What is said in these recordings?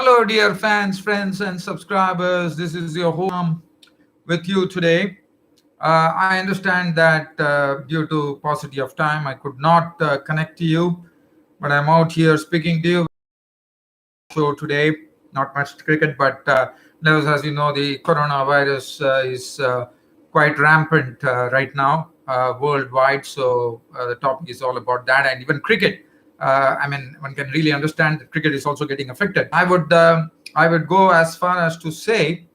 Hello, dear fans, friends, and subscribers. This is your home with you today. I understand that due to paucity of time, I could not connect to you, but I'm out here speaking to you. Show today, not much cricket, but as you know, the coronavirus is quite rampant right now worldwide. So the topic is all about that, and even cricket. I mean, one can really understand that cricket is also getting affected. I would go as far as to say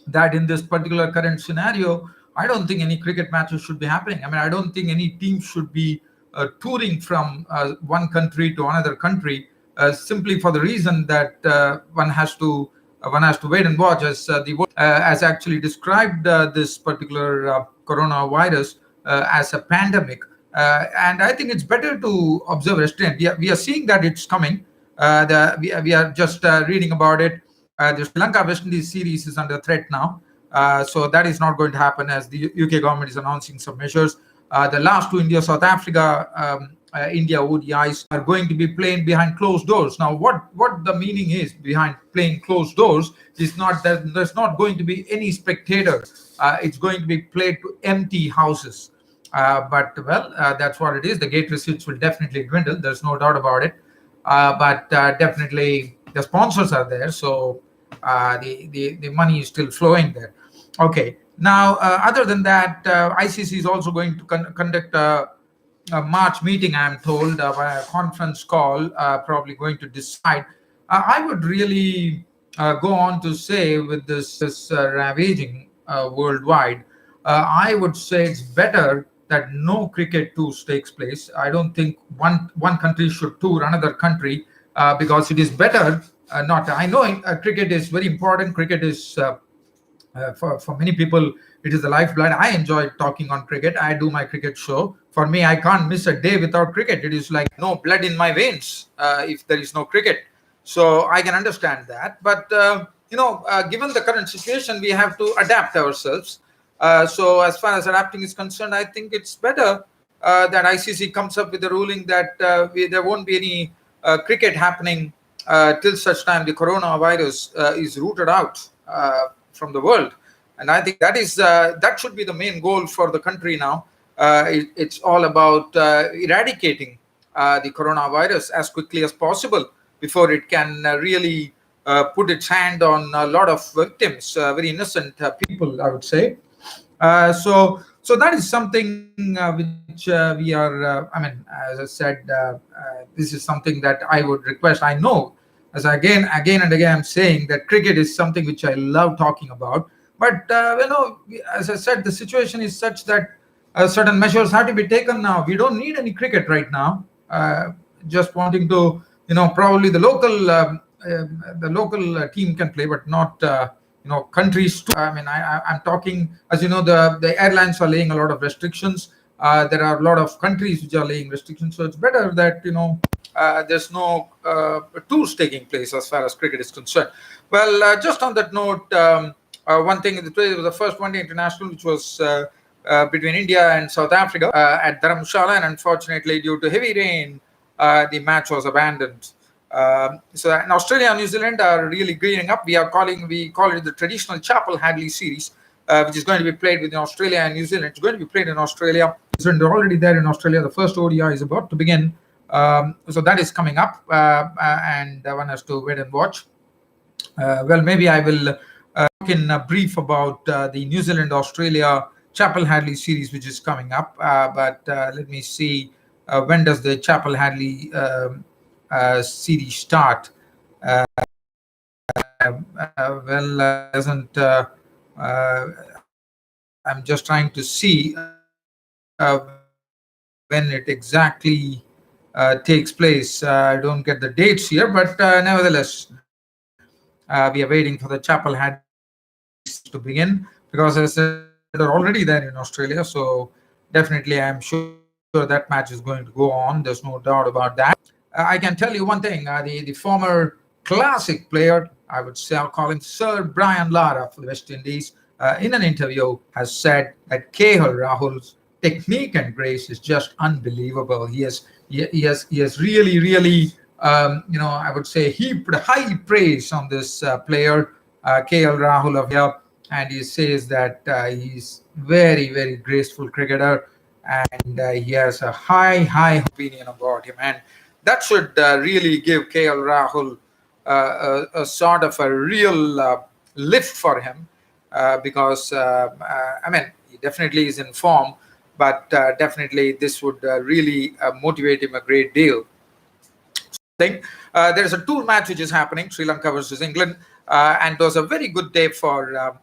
that in this particular current scenario, I don't think any cricket matches should be happening. I mean, I don't think any team should be touring from one country to another country simply for the reason that one has to wait and watch as the world has actually described this particular coronavirus as a pandemic. And I think it's better to observe restraint. We are seeing that it's coming. We are just reading about it. The Sri Lanka West Indies series is under threat now. So that is not going to happen as the UK government is announcing some measures. The last two India South Africa India ODIs are going to be playing behind closed doors. Now, what the meaning is behind playing closed doors is not that there's not going to be any spectator. It's going to be played to empty houses. But that's what it is. The gate receipts will definitely dwindle. There's no doubt about it. But definitely the sponsors are there, so the money is still flowing there. Okay. Now, other than that, ICC is also going to conduct a March meeting, I'm told, by a conference call, probably going to decide. I would really go on to say, with this ravaging worldwide, I would say it's better that no cricket tours takes place. I don't think one country should tour another country because it is better not. I know cricket is very important. Cricket is for many people, it is the lifeblood. I enjoy talking on cricket. I do my cricket show. For me, I can't miss a day without cricket. It is like no blood in my veins if there is no cricket. So I can understand that. But given the current situation, we have to adapt ourselves. So as far as adapting is concerned, I think it's better that ICC comes up with a ruling that there won't be any cricket happening till such time the coronavirus is rooted out from the world. And I think that should be the main goal for the country now. It's all about eradicating the coronavirus as quickly as possible before it can really put its hand on a lot of victims, very innocent people, I would say. So that is something which we are. I mean, as I said, this is something that I would request. I know, as again and again, I'm saying that cricket is something which I love talking about. But as I said, the situation is such that certain measures have to be taken now. We don't need any cricket right now. Just wanting to, probably the local team can play, but not countries too. I mean, I'm talking, as you know, the airlines are laying a lot of restrictions. There are a lot of countries which are laying restrictions, so it's better that there's no tours taking place as far as cricket is concerned. Well, just on that note, one thing, it was the first one day international, which was between India and South Africa at Dharamshala, and unfortunately, due to heavy rain, the match was abandoned. So in Australia and New Zealand are really greening up. We call it the traditional Chapel Hadley series, which is going to be played within Australia and New Zealand. It's going to be played in Australia. So they're already there in Australia. The first ODI is about to begin. So that is coming up, and one has to wait and watch. Well, maybe I will talk in a brief about the New Zealand Australia Chapel Hadley series, which is coming up. But let me see, when does the Chapel Hadley series start? Doesn't. I'm just trying to see when it exactly takes place. I don't get the dates here, but nevertheless, we are waiting for the Chapel Hadley to begin, because as I said, they're already there in Australia. So definitely, I'm sure that match is going to go on. There's no doubt about that. I can tell you one thing: the former classic player, I would say, I'll call him Sir Brian Lara for the West Indies, in an interview has said that KL Rahul's technique and grace is just unbelievable. He has really I would say heaped high praise on this player, KL Rahul of India, and he says that he's very, very graceful cricketer, and he has a high opinion about him, and that should really give KL Rahul a sort of a real lift for him, because I mean, he definitely is in form, but definitely this would really motivate him a great deal. Thing. There is a tour match which is happening, Sri Lanka versus England, and it was a very good day for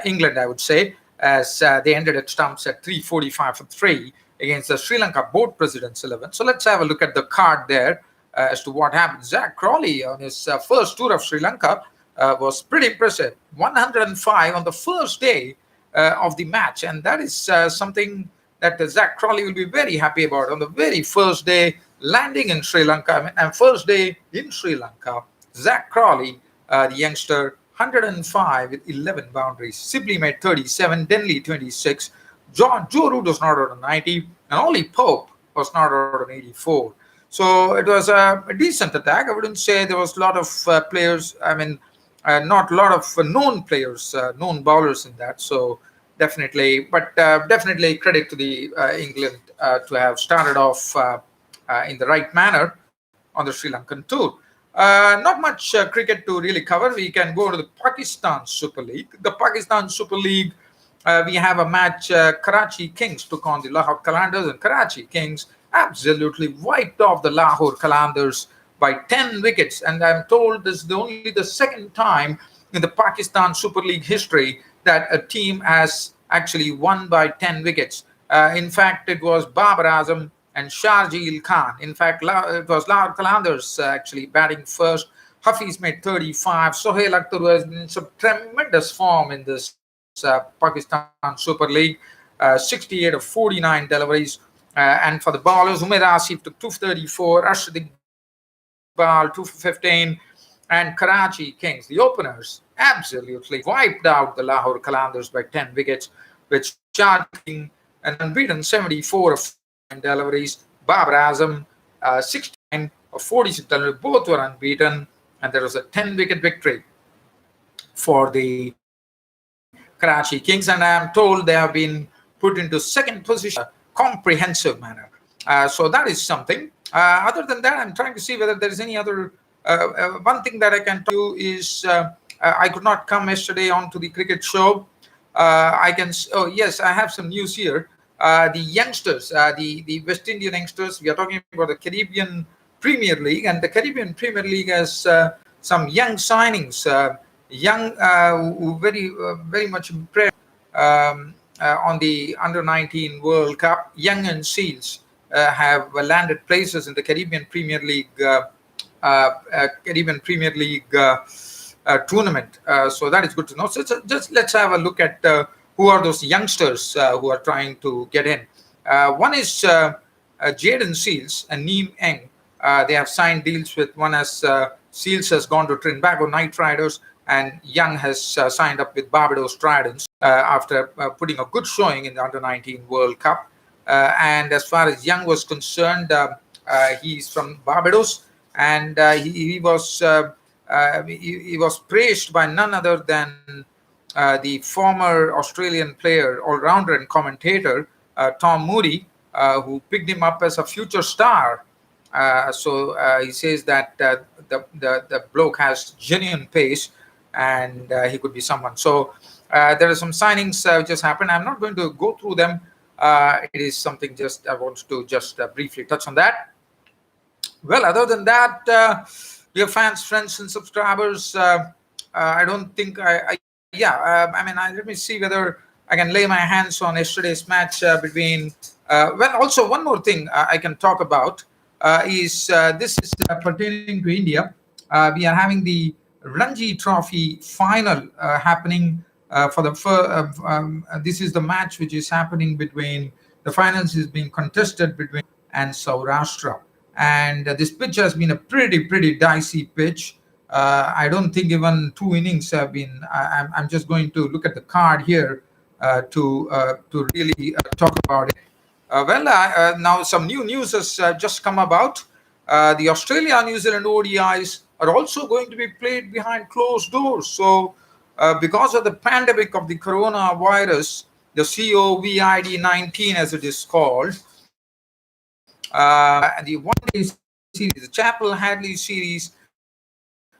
England, I would say, as they ended at stumps at 345 for 3 against the Sri Lanka board presidents 11. So let's have a look at the card there as to what happened. Zach Crawley on his first tour of Sri Lanka was pretty impressive. 105 on the first day of the match, and that is something that Zach Crawley will be very happy about on the very first day landing in Sri Lanka. I mean, and first day in Sri Lanka, Zach Crawley, the youngster, 105 with 11 boundaries. Sibley made 37, Denley 26, Joe Root was not out on 90, and Ollie Pope was not out on 84. So it was a decent attack. I wouldn't say there was a lot of players. I mean, not a lot of known players, known bowlers in that. So definitely, but definitely credit to the England to have started off in the right manner on the Sri Lankan tour. Not much cricket to really cover. We can go to the Pakistan Super League. The Pakistan Super League, we have a match. Karachi Kings took on the Lahore Qalandars, and Karachi Kings absolutely wiped off the Lahore Qalandars by 10 wickets. And I'm told this is only the second time in the Pakistan Super League history that a team has actually won by 10 wickets. In fact, it was Babar Azam and Sharjeel Khan. In fact, it was Lahore Qalandars actually batting first. Hafiz made 35. Sohail Akhtar was in some tremendous form in this Pakistan Super League. 68 of 49 deliveries. And for the bowlers, Umair Asif took 234, Rashid Iqbal 215, and Karachi Kings, the openers, absolutely wiped out the Lahore Qalandars by 10 wickets, with Shah an unbeaten 74 of 49 deliveries, Babar Azam 69 of 46 deliveries, both were unbeaten, and there was a 10-wicket victory for the Karachi Kings, and I am told they have been put into second position comprehensive manner. So that is something. Other than that, I'm trying to see whether there is any other. One thing that I can tell you is I could not come yesterday onto the cricket show. Oh yes, I have some news here. The youngsters, the West Indian youngsters, we are talking about the Caribbean Premier League, and the Caribbean Premier League has some young signings, young who very much impressed on the Under-19 World Cup. Young and Seals have landed places in the Caribbean Premier League tournament. So that is good to know. So just let's have a look at who are those youngsters who are trying to get in. One is Jaden Seals and Neem Eng. They have signed deals with one as Seals has gone to Trinbago Knight Riders, and Young has signed up with Barbados Tridents after putting a good showing in the Under-19 World Cup. And as far as Young was concerned, he's from Barbados, and he was praised by none other than the former Australian player, all-rounder and commentator, Tom Moody, who picked him up as a future star. So he says that the bloke has genuine pace, and he could be someone. So there are some signings which just happened. I'm not going to go through them. It is something just I want to just briefly touch on that. Well, other than that, dear fans, friends, and subscribers, I don't think let me see whether I can lay my hands on yesterday's match between. Also one more thing I can talk about is this is pertaining to India. We are having the Ranji Trophy final happening this is the match which is happening between the finals is being contested between and Saurashtra, and this pitch has been a pretty dicey pitch. I don't think even 2 innings have been. I'm just going to look at the card here to really talk about it. Now some new news has just come about. The Australia-New Zealand ODIs are also going to be played behind closed doors. So, because of the pandemic of the coronavirus, the COVID-19, as it is called, the one-day series, the Chapel Hadley series,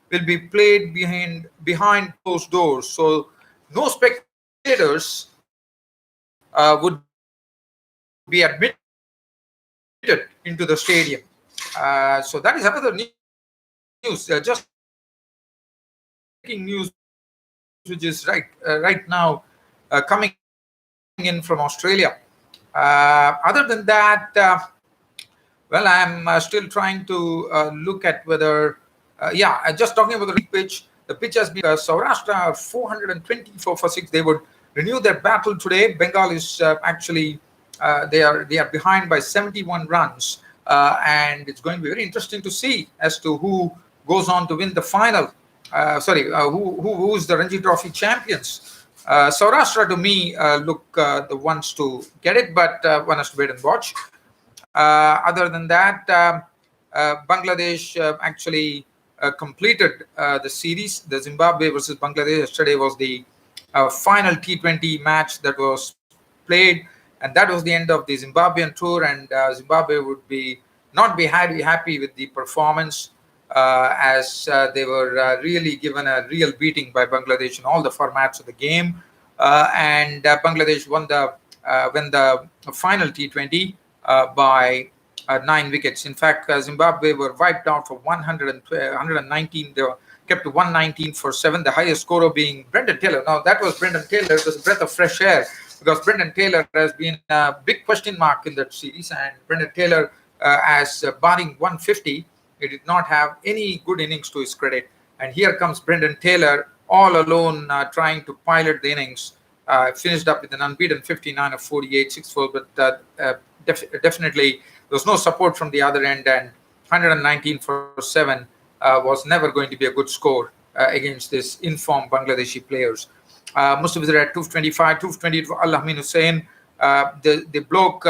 will be played behind closed doors. So, no spectators would be admitted into the stadium. So that is another news. Just breaking news, which is right now coming in from Australia. Other than that, well, I'm still trying to look at whether, just talking about the pitch. The pitch has been Saurashtra 424 for 6. They would renew their battle today. Bengal is actually they are behind by 71 runs, and it's going to be very interesting to see as to who goes on to win the final. Who's the Ranji Trophy champions? Saurashtra, to me, look the ones to get it, but one has to wait and watch. Other than that, Bangladesh actually completed the series. The Zimbabwe versus Bangladesh yesterday was the final T20 match that was played, and that was the end of the Zimbabwean tour. And Zimbabwe would not be happy with the performance, as they were really given a real beating by Bangladesh in all the formats of the game. And Bangladesh won the final T20 by 9 wickets. In fact, Zimbabwe were wiped out for 119. They were kept to 119 for 7, the highest scorer being Brendan Taylor. Now, that was Brendan Taylor. It was a breath of fresh air because Brendan Taylor has been a big question mark in that series. And Brendan Taylor, as barring 150, he did not have any good innings to his credit. And here comes Brendan Taylor all alone trying to pilot the innings. Finished up with an unbeaten 59 of 48, 6-4, but definitely there was no support from the other end, and 119 for 7 was never going to be a good score against this informed Bangladeshi players. Mustafizur at 225, 220 for Al-Amin Hussain. The bloke,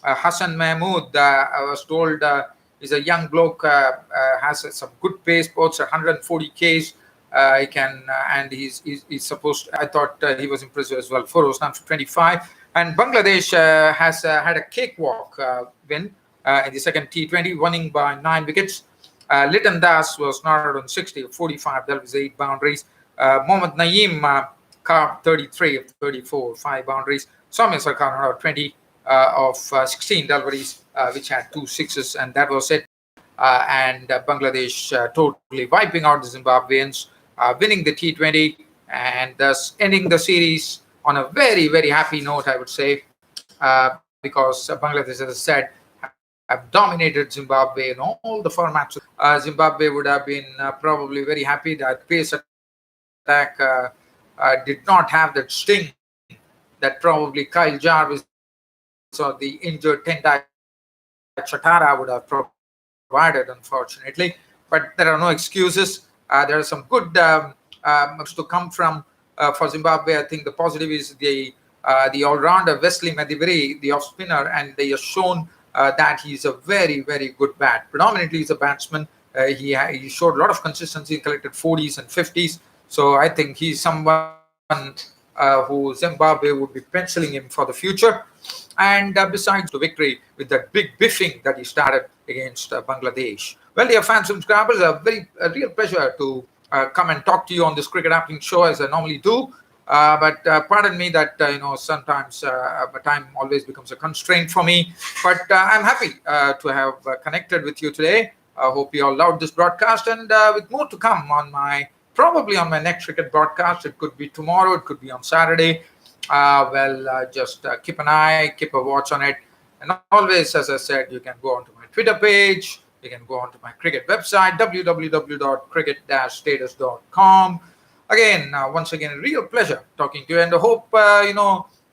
Hassan Mahmood, I was told is a young bloke, has some good pace, boats at 140 Ks. He can, and he's supposed to, I thought he was impressive as well. 4 overs, 25. And Bangladesh has had a cakewalk win in the second T20, winning by 9 wickets. Litan Das was not out on 60 of 45. That was 8 boundaries. Mohammad Naeem carved 33 of 34, 5 boundaries. Soumya Sarkar not out 20 of 16 deliveries, which had 2 sixes, and that was it. And Bangladesh totally wiping out the Zimbabweans, winning the T20, and thus ending the series on a very, very happy note, I would say, because Bangladesh, as I said, have dominated Zimbabwe in all the formats. Zimbabwe would have been probably very happy that pace attack did not have that sting that probably Kyle Jarvis or the injured Tendai Chatara would have provided, unfortunately. But there are no excuses. There are some good to come from for Zimbabwe. I think the positive is the all-rounder Wesley Madiveri, the off-spinner, and they have shown that he's a very, very good bat. Predominantly, he's a batsman. He showed a lot of consistency, collected 40s and 50s. So I think he's someone who Zimbabwe would be penciling him for the future. And besides the victory with that big biffing that he started against Bangladesh. Well, dear fans and subscribers, a real pleasure to come and talk to you on this cricket happening show as I normally do. But pardon me that sometimes time always becomes a constraint for me. But I'm happy to have connected with you today. I hope you all loved this broadcast, and with more to come on probably on my next cricket broadcast. It could be tomorrow, it could be on Saturday. Just keep an eye, keep a watch on it. And always, as I said, you can go onto my Twitter page. You can go onto my cricket website, www.cricket-status.com. Again, once again, a real pleasure talking to you. And I hope,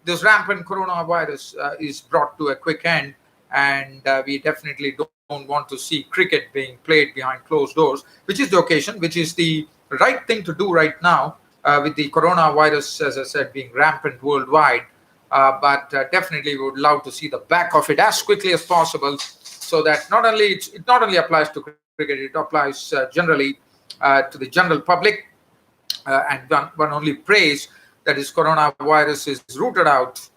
this rampant coronavirus is brought to a quick end. And we definitely don't want to see cricket being played behind closed doors, which is the occasion, which is the right thing to do right now with the coronavirus, as I said, being rampant worldwide. but definitely we would love to see the back of it as quickly as possible, so that it not only applies to cricket, it applies generally to the general public. And one only prays that this coronavirus is rooted out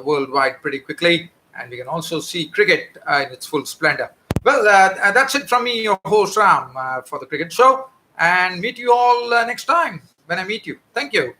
worldwide pretty quickly, and we can also see cricket in its full splendor. Well, that's it from me, your host Ram, for the cricket show, and meet you all next time when I meet you. Thank you.